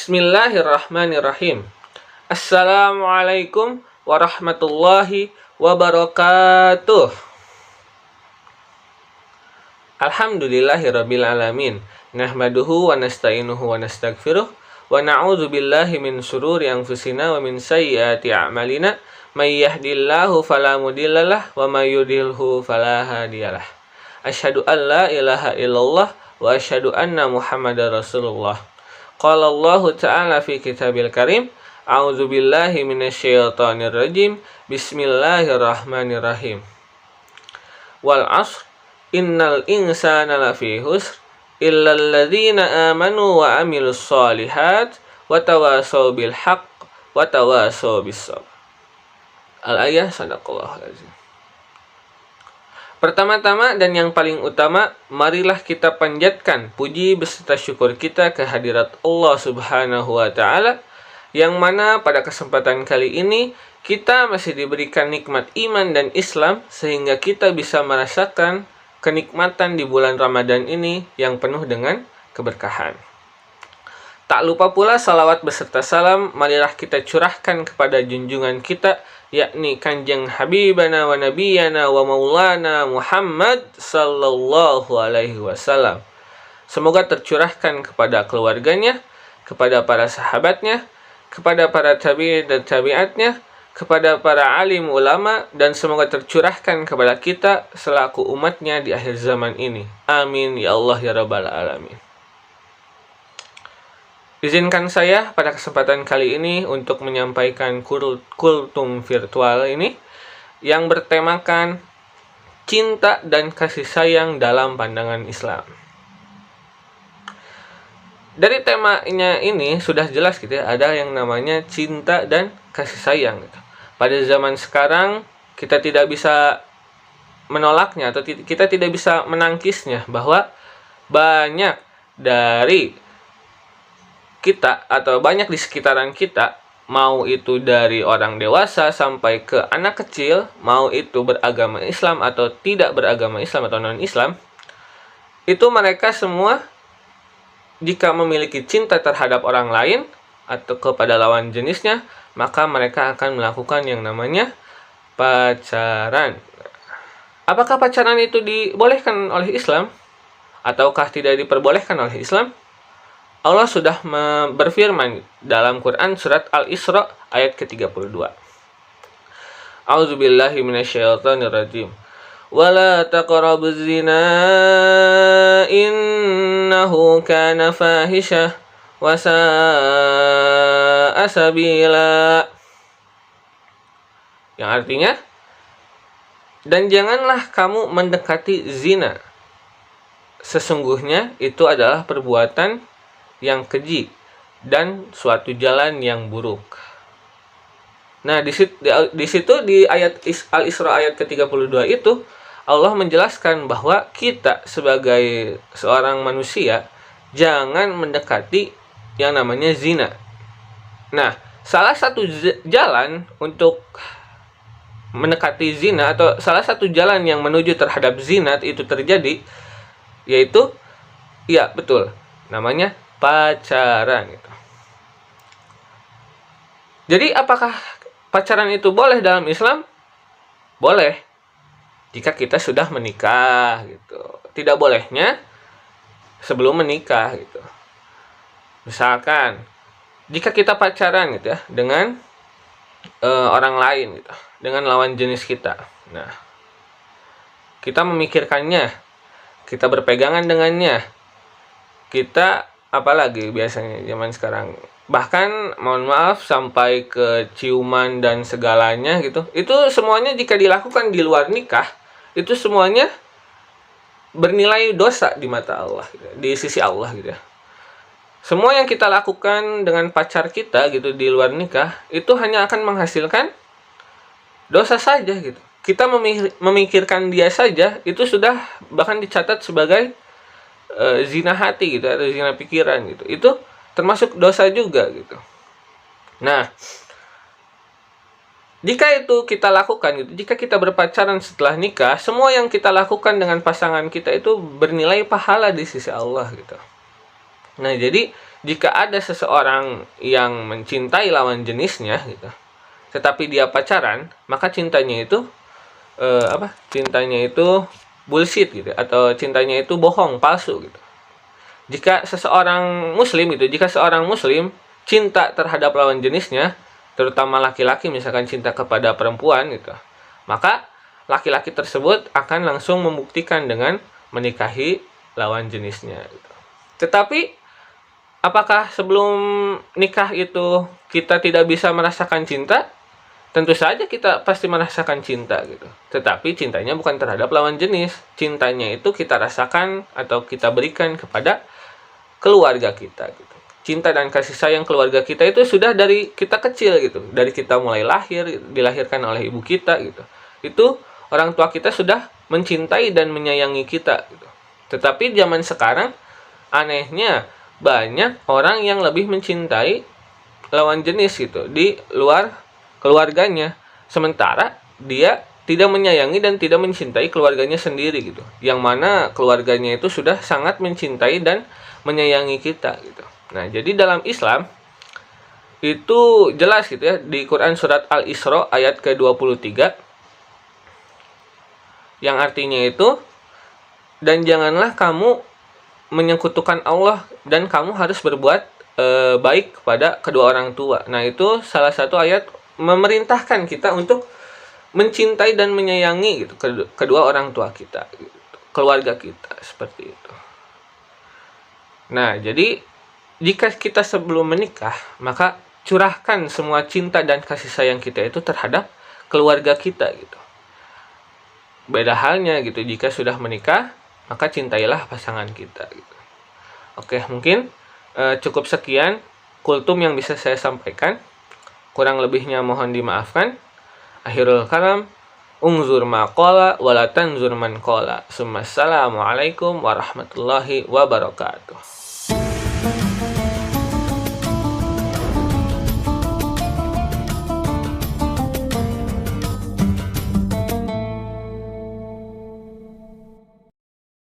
Bismillahirrahmanirrahim. Assalamualaikum warahmatullahi wabarakatuh. Alhamdulillahirabbil alamin. Nahmaduhu wa nasta'inuhu wa nastaghfiruh wa na'udzu billahi min shururi anfusina wa min sayyiati a'malina. May yahdihillahu fala mudhillalah wa may yudhlilhu fala hadiyalah. Asyhadu an la ilaha illallah wa asyhadu anna Muhammadar Rasulullah. Qala Allah Ta'ala fi kitabil karim. A'udzu billahi minasyaitonir rajim. Bismillahirrahmanirrahim. Wal 'ashr innal insana lafi khusr illal ladzina amanu wa 'amilus shalihat wa tawassaw bil haqq wa tawassaw bis sabr. Al-ayah sadaqallahul azim. Pertama-tama dan yang paling utama, marilah kita panjatkan puji beserta syukur kita ke hadirat Allah Subhanahu wa Ta'ala, yang mana pada kesempatan kali ini kita masih diberikan nikmat iman dan Islam, sehingga kita bisa merasakan kenikmatan di bulan Ramadan ini yang penuh dengan keberkahan. Tak lupa pula salawat beserta salam marilah kita curahkan kepada junjungan kita, yakni Kanjeng Habibana wa Nabiyana wa Maulana Muhammad sallallahu alaihi wasallam. Semoga tercurahkan kepada keluarganya, kepada para sahabatnya, kepada para tabi'in dan tabi'atnya, kepada para alim ulama, dan semoga tercurahkan kepada kita selaku umatnya di akhir zaman ini. Amin ya Allah ya Rabbal alamin. Izinkan saya pada kesempatan kali ini untuk menyampaikan kultum virtual ini yang bertemakan cinta dan kasih sayang dalam pandangan Islam. Dari temanya ini sudah jelas gitu ya, ada yang namanya cinta dan kasih sayang gitu. Pada zaman sekarang kita tidak bisa menolaknya atau kita tidak bisa menangkisnya, bahwa banyak dari kita atau banyak di sekitaran kita, mau itu dari orang dewasa sampai ke anak kecil, mau itu beragama Islam atau tidak beragama Islam atau non-Islam, itu mereka semua jika memiliki cinta terhadap orang lain atau kepada lawan jenisnya, maka mereka akan melakukan yang namanya pacaran. Apakah pacaran itu dibolehkan oleh Islam ataukah tidak diperbolehkan oleh Islam? Allah sudah berfirman dalam Quran surat Al-Isra ayat ke-32. A'udzubillahi minasyaitonir rajim. Wala taqrabuz zina innahu kana fahisyah wa sa'a sabila. Yang artinya, dan janganlah kamu mendekati zina. Sesungguhnya itu adalah perbuatan yang keji dan suatu jalan yang buruk. Nah, di situ di ayat Al-Isra ayat ke-32 itu Allah menjelaskan bahwa kita sebagai seorang manusia jangan mendekati yang namanya zina. Nah, salah satu jalan untuk mendekati zina atau salah satu jalan yang menuju terhadap zina itu terjadi, yaitu ya betul, namanya pacaran gitu. Jadi apakah pacaran itu boleh dalam Islam? Boleh, jika kita sudah menikah gitu. Tidak bolehnya sebelum menikah gitu. Misalkan jika kita pacaran gitu ya dengan orang lain gitu, dengan lawan jenis kita. Nah, kita memikirkannya, kita berpegangan dengannya, kita apalagi biasanya zaman sekarang, bahkan mohon maaf sampai ke ciuman dan segalanya gitu, itu semuanya jika dilakukan di luar nikah, itu semuanya bernilai dosa di mata Allah gitu, di sisi Allah gitu ya. Semua yang kita lakukan dengan pacar kita gitu di luar nikah, itu hanya akan menghasilkan dosa saja gitu. Kita memikirkan dia saja itu sudah bahkan dicatat sebagai zina hati gitu, atau zina pikiran gitu. Itu termasuk dosa juga gitu. Nah, jika itu kita lakukan gitu, jika kita berpacaran setelah nikah, semua yang kita lakukan dengan pasangan kita itu bernilai pahala di sisi Allah gitu. Nah, jadi jika ada seseorang yang mencintai lawan jenisnya gitu, tetapi dia pacaran, maka cintanya itu cintanya itu bullshit gitu, atau cintanya itu bohong, palsu gitu. Jika seorang muslim cinta terhadap lawan jenisnya, terutama laki-laki misalkan cinta kepada perempuan gitu, maka laki-laki tersebut akan langsung membuktikan dengan menikahi lawan jenisnya gitu. Tetapi apakah sebelum nikah itu kita tidak bisa merasakan cinta? Tentu saja kita pasti merasakan cinta gitu. Tetapi cintanya bukan terhadap lawan jenis. Cintanya itu kita rasakan atau kita berikan kepada keluarga kita gitu. Cinta dan kasih sayang keluarga kita itu sudah dari kita kecil gitu. Dari kita mulai lahir, dilahirkan oleh ibu kita gitu. Itu orang tua kita sudah mencintai dan menyayangi kita gitu. Tetapi zaman sekarang anehnya banyak orang yang lebih mencintai lawan jenis gitu di luar keluarganya, sementara dia tidak menyayangi dan tidak mencintai keluarganya sendiri gitu, yang mana keluarganya itu sudah sangat mencintai dan menyayangi kita gitu. Nah, jadi dalam Islam itu jelas gitu ya, di Quran surat Al-Isra ayat ke-23 yang artinya itu, dan janganlah kamu menyekutukan Allah dan kamu harus berbuat baik kepada kedua orang tua. Nah, itu salah satu ayat memerintahkan kita untuk mencintai dan menyayangi gitu kedua orang tua kita gitu, keluarga kita, seperti itu. Nah, jadi jika kita sebelum menikah, maka curahkan semua cinta dan kasih sayang kita itu terhadap keluarga kita gitu. Beda halnya gitu jika sudah menikah, maka cintailah pasangan kita gitu. Oke, mungkin cukup sekian kultum yang bisa saya sampaikan. Kurang lebihnya mohon dimaafkan. Akhirul kalam, unzur ma qala wa la tanzur man qala. Assalamualaikum warahmatullahi wabarakatuh.